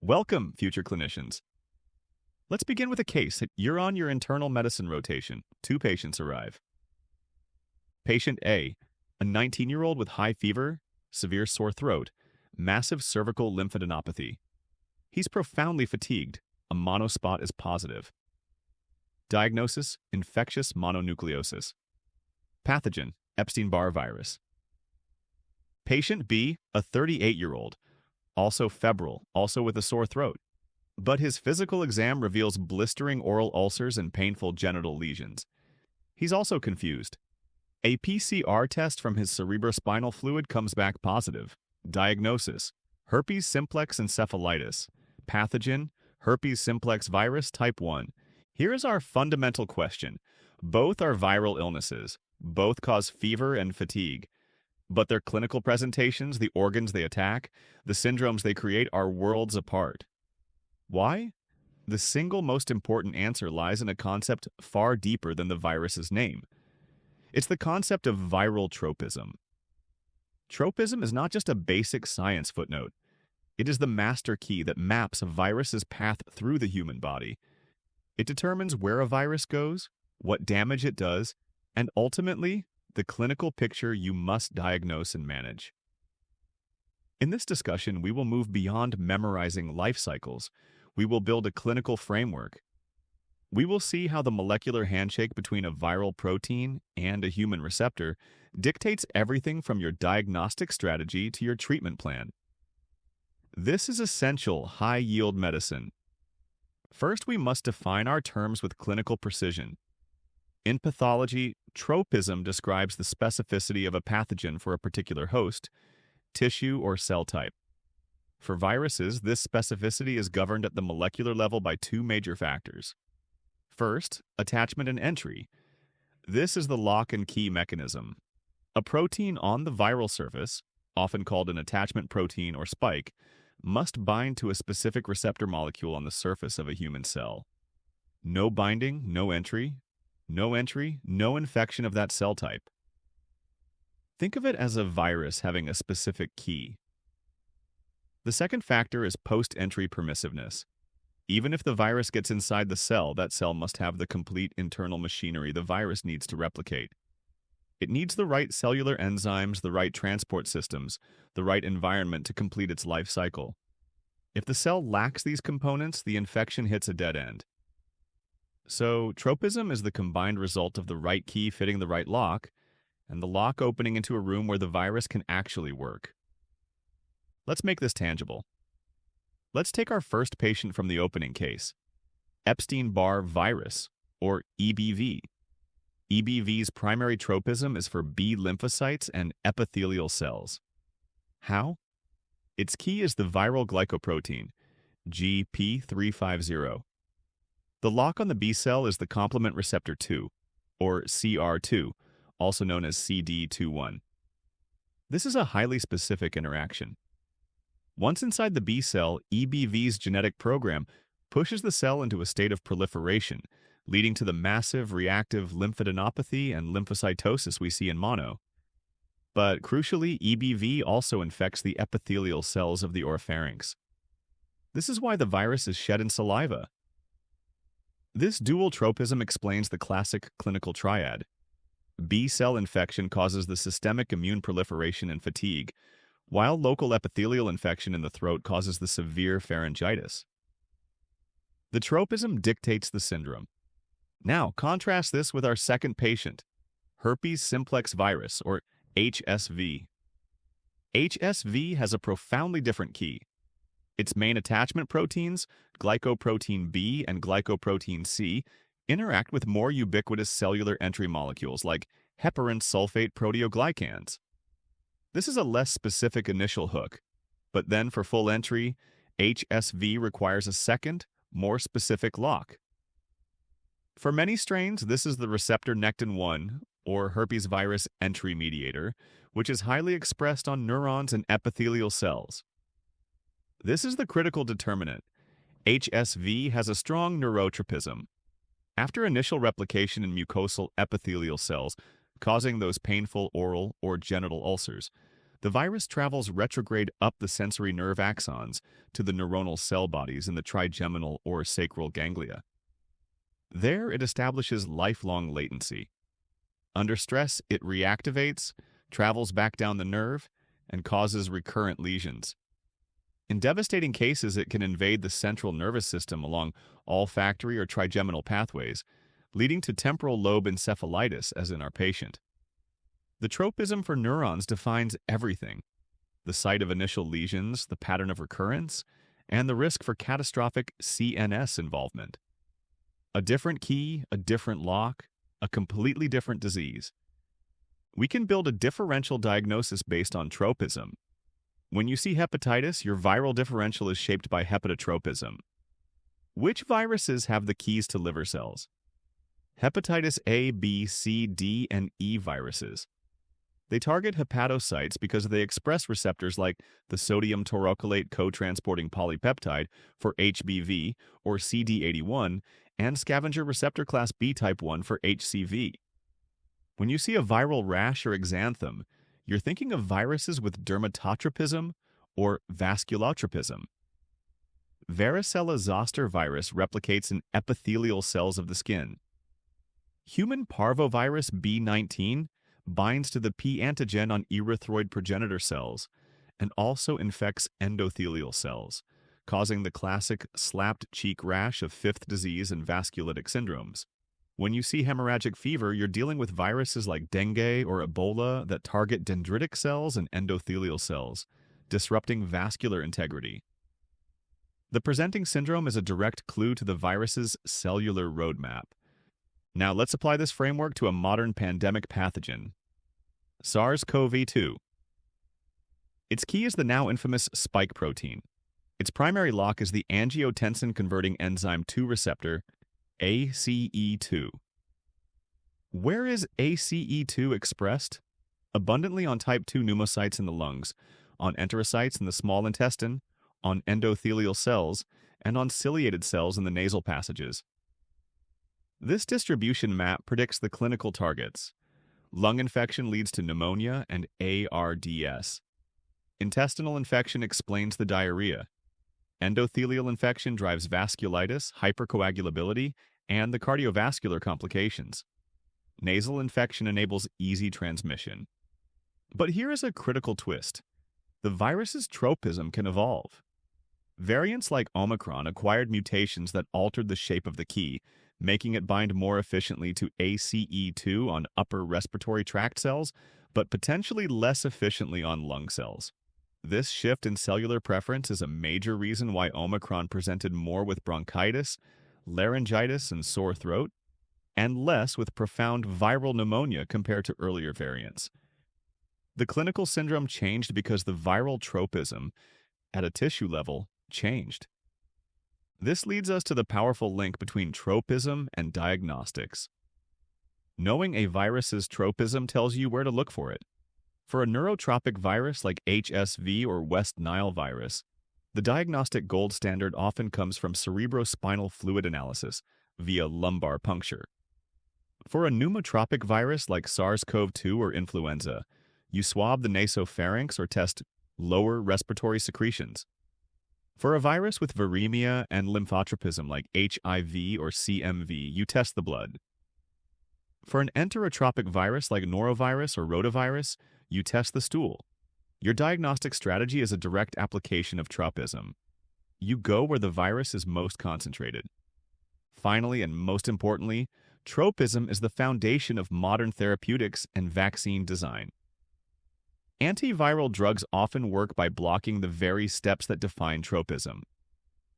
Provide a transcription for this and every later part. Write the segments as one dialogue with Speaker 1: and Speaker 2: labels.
Speaker 1: Welcome, future clinicians. Let's begin with a case. You're on your internal medicine rotation. Two patients arrive. Patient A, a 19-year-old with high fever, severe sore throat, massive cervical lymphadenopathy. He's profoundly fatigued. A monospot is positive. Diagnosis: infectious mononucleosis. Pathogen: Epstein-Barr virus. Patient B, a 38-year-old, also febrile, also with a sore throat. But his physical exam reveals blistering oral ulcers and painful genital lesions. He's also confused. A PCR test from his cerebrospinal fluid comes back positive. Diagnosis: herpes simplex encephalitis. Pathogen: herpes simplex virus type 1. Here is our fundamental question. Both are viral illnesses. Both cause fever and fatigue. But their clinical presentations, the organs they attack, the syndromes they create are worlds apart. Why? The single most important answer lies in a concept far deeper than the virus's name. It's the concept of viral tropism. Tropism is not just a basic science footnote. It is the master key that maps a virus's path through the human body. It determines where a virus goes, what damage it does, and ultimately, the clinical picture you must diagnose and manage. In this discussion, we will move beyond memorizing life cycles. We will build a clinical framework. We will see how the molecular handshake between a viral protein and a human receptor dictates everything from your diagnostic strategy to your treatment plan. This is essential high-yield medicine. First, we must define our terms with clinical precision. In pathology, tropism describes the specificity of a pathogen for a particular host, tissue, or cell type. For viruses, this specificity is governed at the molecular level by two major factors. First, attachment and entry. This is the lock and key mechanism. A protein on the viral surface, often called an attachment protein or spike, must bind to a specific receptor molecule on the surface of a human cell. No binding, no entry. No entry, no infection of that cell type. Think of it as a virus having a specific key. The second factor is post-entry permissiveness. Even if the virus gets inside the cell, that cell must have the complete internal machinery the virus needs to replicate. It needs the right cellular enzymes, the right transport systems, the right environment to complete its life cycle. If the cell lacks these components, the infection hits a dead end. So, tropism is the combined result of the right key fitting the right lock, and the lock opening into a room where the virus can actually work. Let's make this tangible. Let's take our first patient from the opening case, Epstein-Barr virus, or EBV. EBV's primary tropism is for B lymphocytes and epithelial cells. How? Its key is the viral glycoprotein, GP350. The lock on the B cell is the complement receptor 2, or CR2, also known as CD21. This is a highly specific interaction. Once inside the B cell, EBV's genetic program pushes the cell into a state of proliferation, leading to the massive reactive lymphadenopathy and lymphocytosis we see in mono. But crucially, EBV also infects the epithelial cells of the oropharynx. This is why the virus is shed in saliva. This dual tropism explains the classic clinical triad. B-cell infection causes the systemic immune proliferation and fatigue, while local epithelial infection in the throat causes the severe pharyngitis. The tropism dictates the syndrome. Now, contrast this with our second patient, herpes simplex virus, or HSV. HSV has a profoundly different key. Its main attachment proteins, glycoprotein B and glycoprotein C, interact with more ubiquitous cellular entry molecules like heparin sulfate proteoglycans. This is a less specific initial hook, but then for full entry, HSV requires a second, more specific lock. For many strains, this is the receptor nectin-1, or herpes virus entry mediator, which is highly expressed on neurons and epithelial cells. This is the critical determinant. HSV has a strong neurotropism. After initial replication in mucosal epithelial cells, causing those painful oral or genital ulcers, The virus travels retrograde up the sensory nerve axons to the neuronal cell bodies in the trigeminal or sacral ganglia. There, it establishes lifelong latency. Under stress, it reactivates, travels back down the nerve, and causes recurrent lesions. In devastating cases, it can invade the central nervous system along olfactory or trigeminal pathways, leading to temporal lobe encephalitis, as in our patient. The tropism for neurons defines everything: the site of initial lesions, the pattern of recurrence, and the risk for catastrophic CNS involvement. A different key, a different lock, a completely different disease. We can build a differential diagnosis based on tropism. When you see hepatitis, your viral differential is shaped by hepatotropism. Which viruses have the keys to liver cells? Hepatitis A, B, C, D, and E viruses. They target hepatocytes because they express receptors like the sodium taurocholate co-transporting polypeptide for HBV or CD81 and scavenger receptor class B type 1 for HCV. When you see a viral rash or exanthem, you're thinking of viruses with dermatotropism or vasculotropism. Varicella zoster virus replicates in epithelial cells of the skin. Human parvovirus B19 binds to the P antigen on erythroid progenitor cells and also infects endothelial cells, causing the classic slapped cheek rash of fifth disease and vasculitic syndromes. When you see hemorrhagic fever, you're dealing with viruses like dengue or Ebola that target dendritic cells and endothelial cells, disrupting vascular integrity. The presenting syndrome is a direct clue to the virus's cellular roadmap. Now let's apply this framework to a modern pandemic pathogen, SARS-CoV-2. Its key is the now infamous spike protein. Its primary lock is the angiotensin-converting enzyme 2 receptor, ACE2. Where is ACE2 expressed? Abundantly on type 2 pneumocytes in the lungs, on enterocytes in the small intestine, on endothelial cells, and on ciliated cells in the nasal passages. This distribution map predicts the clinical targets. Lung infection leads to pneumonia and ARDS. Intestinal infection explains the diarrhea. Endothelial infection drives vasculitis, hypercoagulability, and the cardiovascular complications. Nasal infection enables easy transmission. But here is a critical twist. The virus's tropism can evolve. Variants like Omicron acquired mutations that altered the shape of the key, making it bind more efficiently to ACE2 on upper respiratory tract cells, but potentially less efficiently on lung cells. This shift in cellular preference is a major reason why Omicron presented more with bronchitis, laryngitis, and sore throat, and less with profound viral pneumonia compared to earlier variants. The clinical syndrome changed because the viral tropism, at a tissue level, changed. This leads us to the powerful link between tropism and diagnostics. Knowing a virus's tropism tells you where to look for it. For a neurotropic virus like HSV or West Nile virus, the diagnostic gold standard often comes from cerebrospinal fluid analysis via lumbar puncture. For a pneumotropic virus like SARS-CoV-2 or influenza, you swab the nasopharynx or test lower respiratory secretions. For a virus with viremia and lymphotropism like HIV or CMV, you test the blood. For an enterotropic virus like norovirus or rotavirus, you test the stool. Your diagnostic strategy is a direct application of tropism. You go where the virus is most concentrated. Finally, and most importantly, tropism is the foundation of modern therapeutics and vaccine design. Antiviral drugs often work by blocking the very steps that define tropism.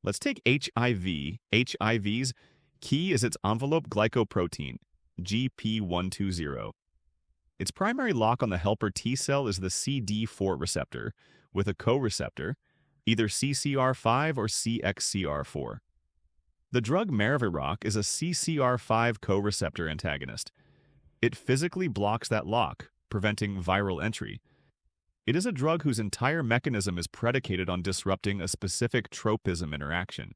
Speaker 1: Let's take HIV. HIV's key is its envelope glycoprotein, GP120. Its primary lock on the helper T cell is the CD4 receptor, with a co-receptor, either CCR5 or CXCR4. The drug Maraviroc is a CCR5 co-receptor antagonist. It physically blocks that lock, preventing viral entry. It is a drug whose entire mechanism is predicated on disrupting a specific tropism interaction.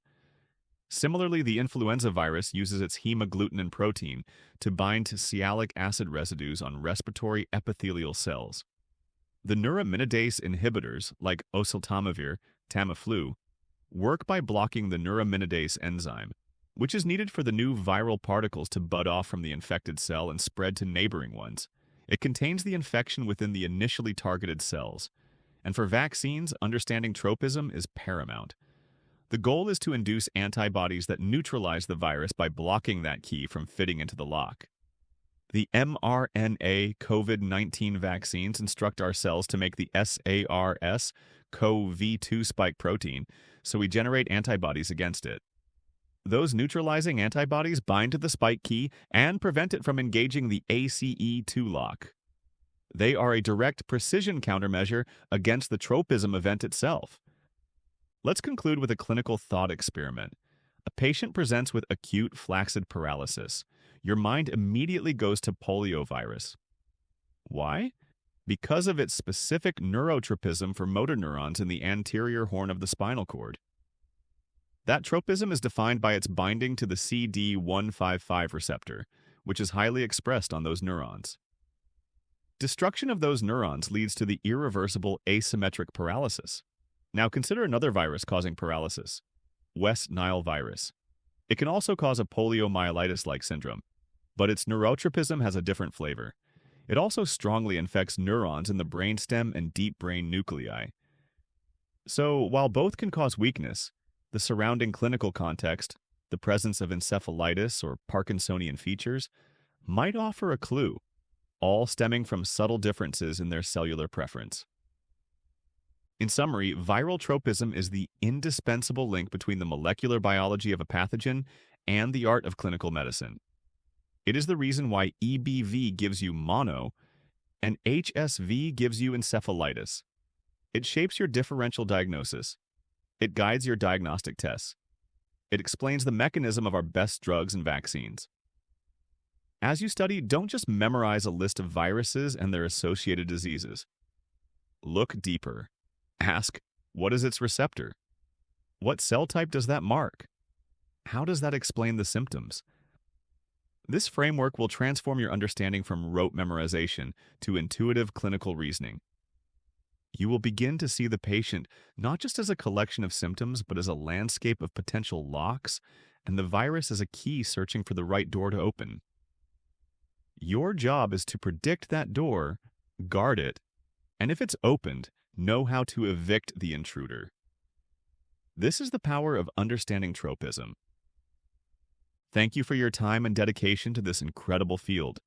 Speaker 1: Similarly, the influenza virus uses its hemagglutinin protein to bind to sialic acid residues on respiratory epithelial cells. The neuraminidase inhibitors, like oseltamivir, Tamiflu, work by blocking the neuraminidase enzyme, which is needed for the new viral particles to bud off from the infected cell and spread to neighboring ones. It contains the infection within the initially targeted cells. And for vaccines, understanding tropism is paramount. The goal is to induce antibodies that neutralize the virus by blocking that key from fitting into the lock. The mRNA COVID-19 vaccines instruct our cells to make the SARS-CoV-2 spike protein, so we generate antibodies against it. Those neutralizing antibodies bind to the spike key and prevent it from engaging the ACE2 lock. They are a direct precision countermeasure against the tropism event itself. Let's conclude with a clinical thought experiment. A patient presents with acute flaccid paralysis. Your mind immediately goes to poliovirus. Why? Because of its specific neurotropism for motor neurons in the anterior horn of the spinal cord. That tropism is defined by its binding to the CD155 receptor, which is highly expressed on those neurons. Destruction of those neurons leads to the irreversible asymmetric paralysis. Now consider another virus causing paralysis, West Nile virus. It can also cause a poliomyelitis-like syndrome, but its neurotropism has a different flavor. It also strongly infects neurons in the brainstem and deep brain nuclei. So, while both can cause weakness, the surrounding clinical context, the presence of encephalitis or Parkinsonian features, might offer a clue, all stemming from subtle differences in their cellular preference. In summary, viral tropism is the indispensable link between the molecular biology of a pathogen and the art of clinical medicine. It is the reason why EBV gives you mono and HSV gives you encephalitis. It shapes your differential diagnosis. It guides your diagnostic tests. It explains the mechanism of our best drugs and vaccines. As you study, don't just memorize a list of viruses and their associated diseases. Look deeper. Ask, what is its receptor? What cell type does that mark? How does that explain the symptoms? This framework will transform your understanding from rote memorization to intuitive clinical reasoning. You will begin to see the patient not just as a collection of symptoms, but as a landscape of potential locks, and the virus as a key searching for the right door to open. Your job is to predict that door, guard it, and if it's opened, know how to evict the intruder. This is the power of understanding tropism. Thank you for your time and dedication to this incredible field.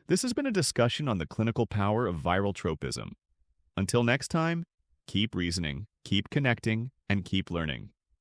Speaker 1: This has been a discussion on the clinical power of viral tropism. Until next time, keep reasoning, keep connecting, and keep learning.